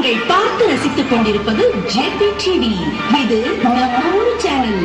நீங்கள் பார்த்து ரசித்துக் கொண்டிருப்பது ஜேபி டிவி. இது நம்மூர் சேனல்.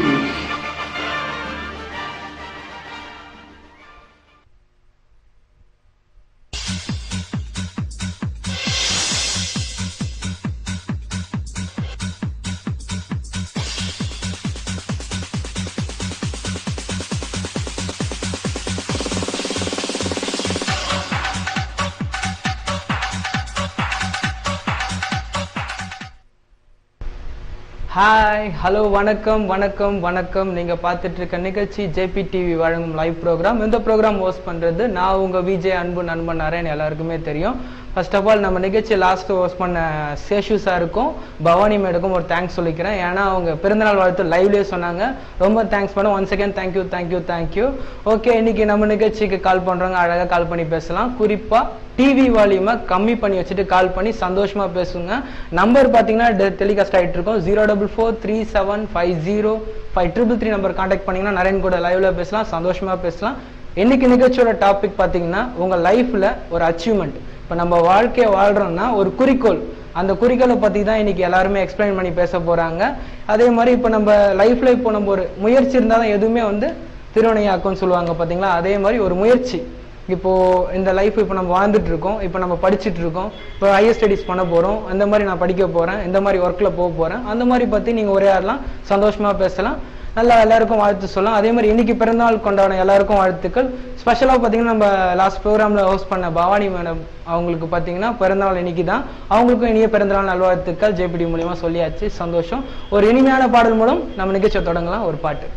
ஹாய், ஹலோ, வணக்கம் வணக்கம் வணக்கம். நீங்க பார்த்துட்டு இருக்க நிகழ்ச்சி ஜேபி டிவி வழங்கும் லைவ் ப்ரோக்ராம். இந்த ப்ரோக்ராம் ஹோஸ்ட் பண்றது நான் உங்க விஜய் அன்பு நண்பன் நரேன். எல்லாருக்குமே தெரியும். ஃபர்ஸ்ட் ஆஃப் ஆல் நம்ம நிகழ்ச்சி லாஸ்ட் ஹோஸ்ட் பண்ண சேஷு சாருக்கும் பவானி மேடுக்கும் ஒரு தேங்க்ஸ் சொல்லிக்கிறேன். ஏன்னா அவங்க பிறந்தநாள் வாழ்த்து லைவ்லேயே சொன்னாங்க. ரொம்ப தேங்க்ஸ் பண்ண once again thank you thank you thank you. Okay, இன்னைக்கு நம்ம நிகழ்ச்சிக்கு கால் பண்றவங்க அழகா கால் பண்ணி பேசலாம். குறிப்பா டிவி வால்யூமை கம்மி பண்ணி வச்சுட்டு கால் பண்ணி சந்தோஷமா பேசுங்க. நம்பர் பாத்தீங்கன்னா டெலிகாஸ்ட் ஆகிட்டு இருக்கும். 04437505333 நம்பர் கான்டாக்ட் பண்ணீங்கன்னா நரேன் கூட லைவ்ல பேசலாம், சந்தோஷமா பேசலாம். இன்னைக்கு நிகழ்ச்சியோட டாபிக் பாத்தீங்கன்னா உங்க லைஃப்ல ஒரு அச்சீவ்மெண்ட். இப்ப நம்ம வாழ்க்கையை வாழ்றோம்னா ஒரு குறிக்கோள், அந்த குறிக்கோளை பத்தி தான் இன்னைக்கு எல்லாருமே எக்ஸ்பிளைன் பண்ணி பேச போறாங்க. அதே மாதிரி இப்ப நம்ம லைஃப்ல இப்போ நம்ம ஒரு முயற்சி இருந்தாதான் எதுவுமே திருவினையாக்கும்னு சொல்லுவாங்க பாத்தீங்களா. அதே மாதிரி ஒரு முயற்சி. இப்போ இந்த லைஃப் இப்போ நம்ம வாழ்ந்துட்டு இருக்கோம், இப்போ நம்ம படிச்சுட்டு இருக்கோம், இப்போ ஹையர் ஸ்டடிஸ் பண்ண போறோம், அந்த மாதிரி நான் படிக்க போறேன், இந்த மாதிரி ஒர்க்ல போக போறேன், அந்த மாதிரி பத்தி நீங்க உரையாடலாம், சந்தோஷமா பேசலாம், நல்லா எல்லாருக்கும் வாழ்த்து சொல்லலாம். அதே மாதிரி இன்னைக்கு பிறந்தநாள் கொண்டாட எல்லாருக்கும் வாழ்த்துக்கள். ஸ்பெஷலா பாத்தீங்கன்னா நம்ம லாஸ்ட் ப்ரோக்ராம்ல ஹோஸ்ட் பண்ண பவானி மேடம் அவங்களுக்கு பாத்தீங்கன்னா பிறந்தநாள் இன்னைக்கு தான். அவங்களுக்கும் இனிய பிறந்தநாள் நல்வாழ்த்துக்கள் ஜேபிடி மூலியமா சொல்லியாச்சு. சந்தோஷம். ஒரு இனிமையான பாடல் மூலம் நம்ம நிகழ்ச்சியை தொடங்கலாம். ஒரு பாட்டு.